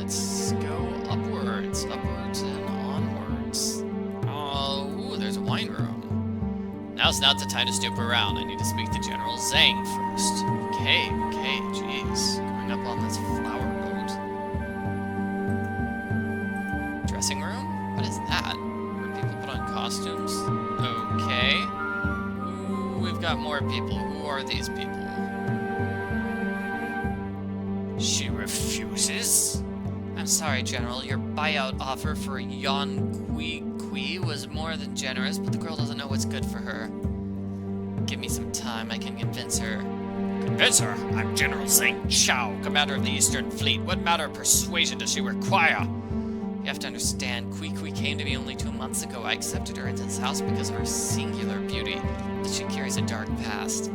let's go upwards. Upwards and onwards. Oh, ooh, there's a wine room. Now's not the time to snoop around. I need to speak to General Zhang first. Okay, jeez. Going up on this flower boat. Dressing room? What is that? Where people put on costumes? Okay. Ooh, we've got more people. Who are these people? She refuses? I'm sorry, General. Your buyout offer for Yuan Qiqi was more than generous, but the girl doesn't know what's good for her. Give me some time. I can convince her. Convince her? I'm General Zhang Chao, Commander of the Eastern Fleet. What matter of persuasion does she require? You have to understand, Qiqi came to me only 2 months ago. I accepted her into this house because of her singular beauty, but she carries a dark past.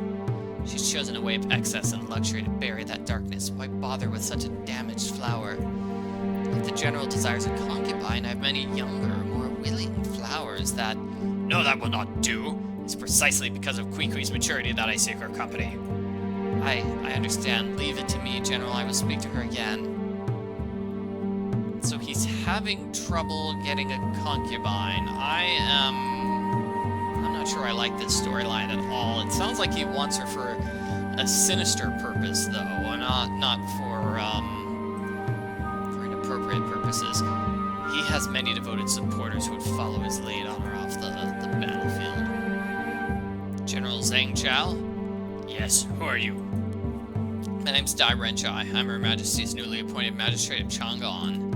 She's chosen a way of excess and luxury to bury that darkness. Why bother with such a damaged flower? If the General desires a concubine, I have many younger, more willing flowers that... No, that will not do. It's precisely because of Qiqi's maturity that I seek her company. I understand. Leave it to me, General. I will speak to her again. So he's having trouble getting a concubine. I'm not sure I like this storyline at all. It sounds like he wants her for a sinister purpose, though, not for inappropriate purposes. He has many devoted supporters who would follow his lead on or off the battlefield. General Zhang Chao? Yes, who are you? My name's Dai Renchai. I'm Her Majesty's newly appointed Magistrate of Chang'an.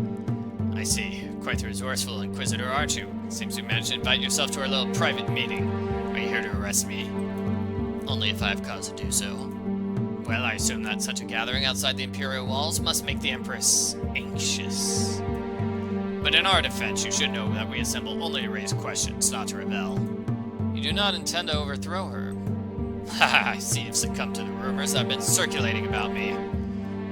I see. Quite the resourceful inquisitor, aren't you? Seems you managed to invite yourself to our little private meeting. Are you here to arrest me? Only if I have cause to do so. Well, I assume that such a gathering outside the Imperial walls must make the Empress anxious. But in our defense, you should know that we assemble only to raise questions, not to rebel. You do not intend to overthrow her. Haha, I see you've succumbed to the rumors that have been circulating about me.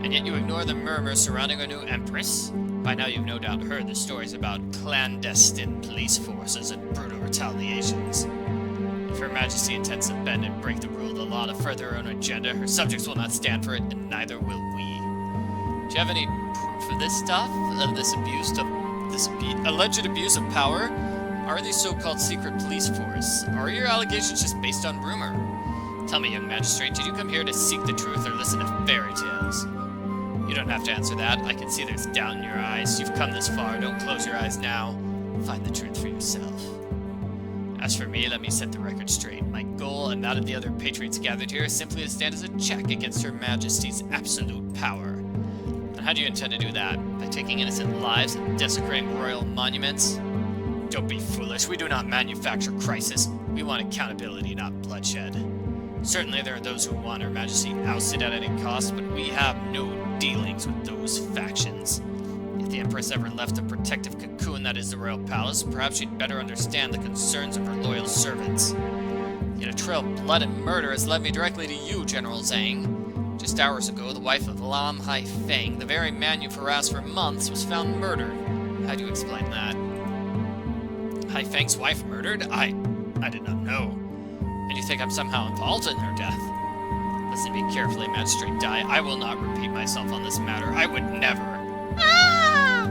And yet you ignore the murmurs surrounding our new Empress? By now you've no doubt heard the stories about clandestine police forces and brutal retaliations. If Her Majesty intends to bend and break the rule of the law to further her own agenda, her subjects will not stand for it, and neither will we. Do you have any proof of this stuff? Of this alleged abuse of power? Are these so-called secret police force? Or are your allegations just based on rumor? Tell me, young magistrate, did you come here to seek the truth or listen to fairy tales? You don't have to answer that. I can see there's doubt in your eyes. You've come this far. Don't close your eyes now. Find the truth for yourself. As for me, let me set the record straight. My goal, and that of the other patriots gathered here, is simply to stand as a check against Her Majesty's absolute power. And how do you intend to do that? By taking innocent lives and desecrating royal monuments? Don't be foolish. We do not manufacture crisis. We want accountability, not bloodshed. Certainly there are those who want Her Majesty ousted at any cost, but we have no dealings with those factions. If the Empress ever left the protective cocoon that is the royal palace, perhaps she'd better understand the concerns of her loyal servants. Yet a trail of blood and murder has led me directly to you, General Zhang. Just hours ago, the wife of Lam Haifeng, the very man you've harassed for months, was found murdered. How do you explain that? Haifeng's wife murdered? I did not know. And you think I'm somehow involved in her death? Listen to me carefully, Magistrate Dai. I will not repeat myself on this matter. I would never. Ah!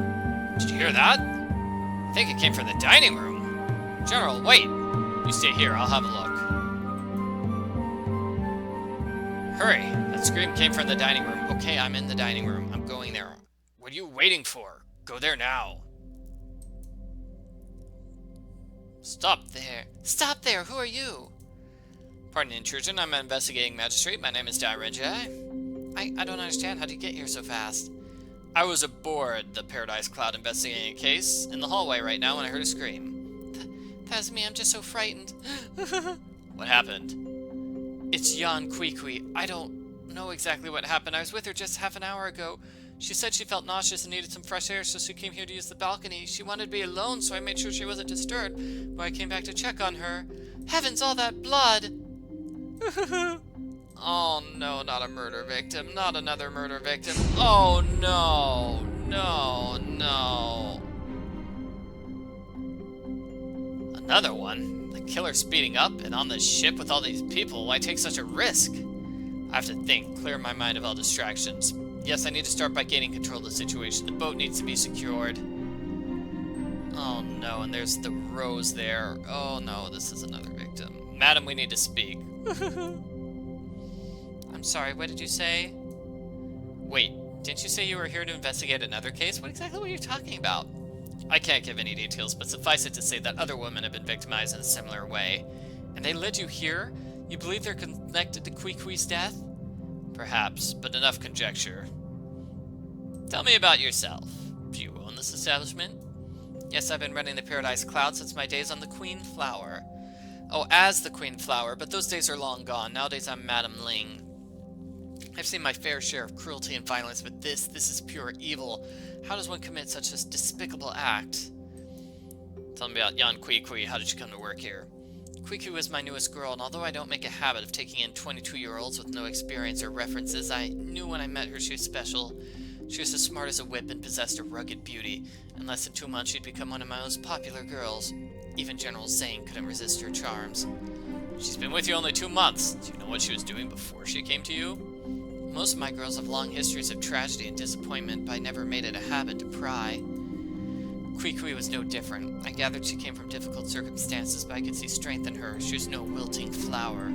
Did you hear that? I think it came from the dining room. General, wait. You stay here. I'll have a look. Hurry. That scream came from the dining room. Okay, I'm in the dining room. I'm going there. What are you waiting for? Go there now. Stop there. Stop there. Who are you? Pardon the intrusion. I'm an investigating magistrate. My name is Dai Renchai. I don't understand. How did you get here so fast? I was aboard the Paradise Cloud investigating a case in the hallway right now when I heard a scream. That's me. I'm just so frightened. What happened? It's Yuan Qiqi. I don't know exactly what happened. I was with her just half an hour ago. She said she felt nauseous and needed some fresh air, so she came here to use the balcony. She wanted to be alone, so I made sure she wasn't disturbed. But I came back to check on her. Heavens, all that blood! Oh no, not a murder victim. Not another murder victim. Oh no. No, no. Another one? The killer speeding up and on the ship with all these people? Why take such a risk? I have to think, clear my mind of all distractions. Yes, I need to start by gaining control of the situation. The boat needs to be secured. Oh no, and there's the rose there. Oh no, this is another victim. Madam, we need to speak. I'm sorry, what did you say? Wait, didn't you say you were here to investigate another case? What exactly were you talking about? I can't give any details, but suffice it to say that other women have been victimized in a similar way. And they led you here? You believe they're connected to Qiqi's death? Perhaps, but enough conjecture. Tell me about yourself. Do you own this establishment? Yes, I've been running the Paradise Cloud since my days on the Queen Flower. Oh, as the Queen Flower, but those days are long gone. Nowadays I'm Madam Ling. I've seen my fair share of cruelty and violence, but this is pure evil. How does one commit such a despicable act? Tell me about Yuan Qiqi. How did you come to work here? Qiqi was my newest girl, and although I don't make a habit of taking in 22-year-olds with no experience or references, I knew when I met her she was special. She was as smart as a whip and possessed a rugged beauty. In less than 2 months, she'd become one of my most popular girls. Even General Zhang couldn't resist her charms. She's been with you only 2 months. Do you know what she was doing before she came to you? Most of my girls have long histories of tragedy and disappointment, but I never made it a habit to pry. Qiqi was no different. I gathered she came from difficult circumstances, but I could see strength in her. She was no wilting flower.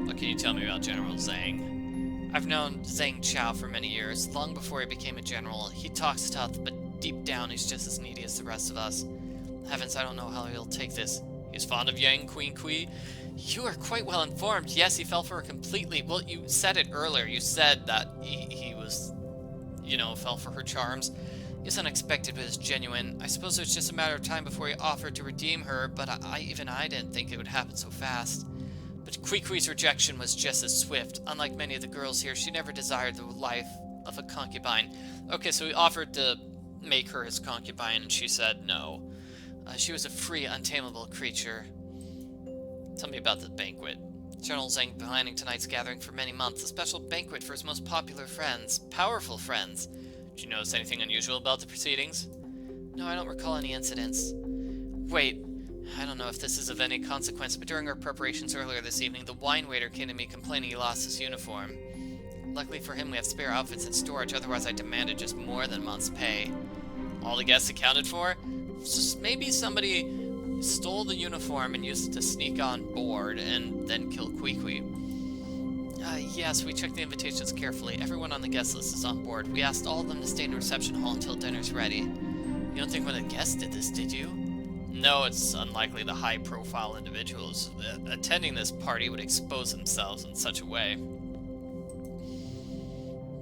What can you tell me about General Zhang? I've known Zhang Chao for many years, long before he became a general. He talks tough, but deep down he's just as needy as the rest of us. Heavens, I don't know how he'll take this. He's fond of Yuan Qiqi. You are quite well informed. Yes, he fell for her completely. Well, you said it earlier. You said that he was, fell for her charms. It's unexpected, but it's genuine. I suppose it was just a matter of time before he offered to redeem her, but even I didn't think it would happen so fast. But Qiqi's rejection was just as swift. Unlike many of the girls here, she never desired the life of a concubine. Okay, so he offered to make her his concubine, and she said no. She was a free, untamable creature. Tell me about the banquet. General Zhang planning tonight's gathering for many months, a special banquet for his most popular friends, powerful friends. Did you notice anything unusual about the proceedings? No, I don't recall any incidents. Wait, I don't know if this is of any consequence, but during our preparations earlier this evening, the wine waiter came to me complaining he lost his uniform. Luckily for him, we have spare outfits in storage, otherwise I demanded just more than a month's pay. All the guests accounted for? Just maybe somebody stole the uniform and used it to sneak on board and then kill Qiqi. Yes, we checked the invitations carefully. Everyone on the guest list is on board. We asked all of them to stay in the reception hall until dinner's ready. You don't think one of the guests did this, did you? No, it's unlikely the high-profile individuals attending this party would expose themselves in such a way.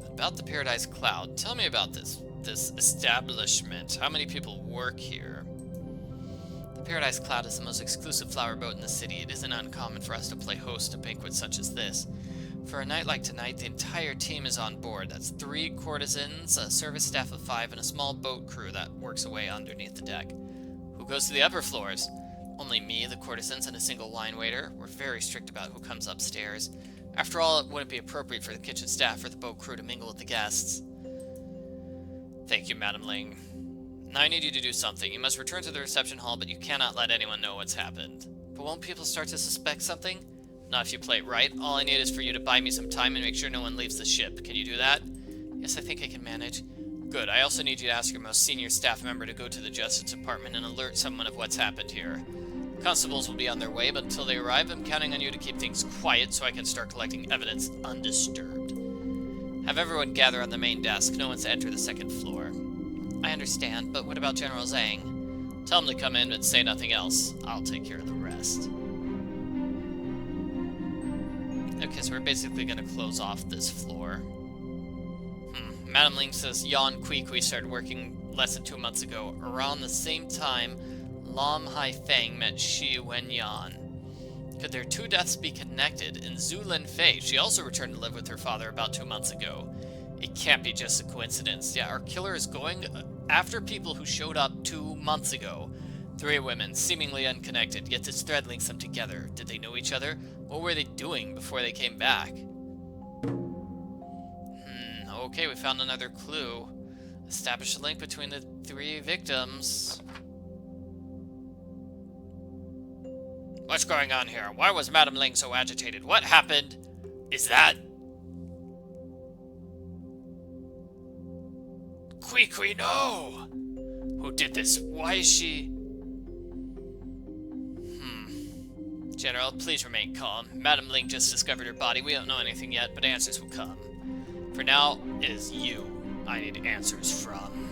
About the Paradise Cloud, tell me about this establishment. How many people work here? The Paradise Cloud is the most exclusive flower boat in the city. It isn't uncommon for us to play host to banquets such as this. For a night like tonight, the entire team is on board. That's 3 courtesans, a service staff of 5, and a small boat crew that works away underneath the deck. Who goes to the upper floors? Only me, the courtesans, and a single wine waiter. We're very strict about who comes upstairs. After all, it wouldn't be appropriate for the kitchen staff or the boat crew to mingle with the guests. Thank you, Madam Ling. Now I need you to do something. You must return to the reception hall, but you cannot let anyone know what's happened. But won't people start to suspect something? Not if you play it right. All I need is for you to buy me some time and make sure no one leaves the ship. Can you do that? Yes, I think I can manage. Good. I also need you to ask your most senior staff member to go to the Justice Department and alert someone of what's happened here. Constables will be on their way, but until they arrive, I'm counting on you to keep things quiet so I can start collecting evidence undisturbed. Have everyone gather on the main desk. No one's to enter the second floor. I understand, but what about General Zhang? Tell him to come in, but say nothing else. I'll take care of the rest. Okay, so we're basically going to close off this floor. Madam Ling says Yuan Qiqi started working less than 2 months ago. Around the same time, Lam Haifeng met Shi Wenyan. Could their 2 deaths be connected? And Zhu Linfei, she also returned to live with her father about 2 months ago. It can't be just a coincidence. Yeah, our killer is going after people who showed up 2 months ago. 3 women, seemingly unconnected, yet this thread links them together. Did they know each other? What were they doing before they came back? Okay, we found another clue. Establish a link between the 3 victims. What's going on here? Why was Madam Ling so agitated? What happened? Is that... Qiqi, no! Who did this? Why is she... General, please remain calm. Madam Ling just discovered her body. We don't know anything yet, but answers will come. For now, it is you I need answers from.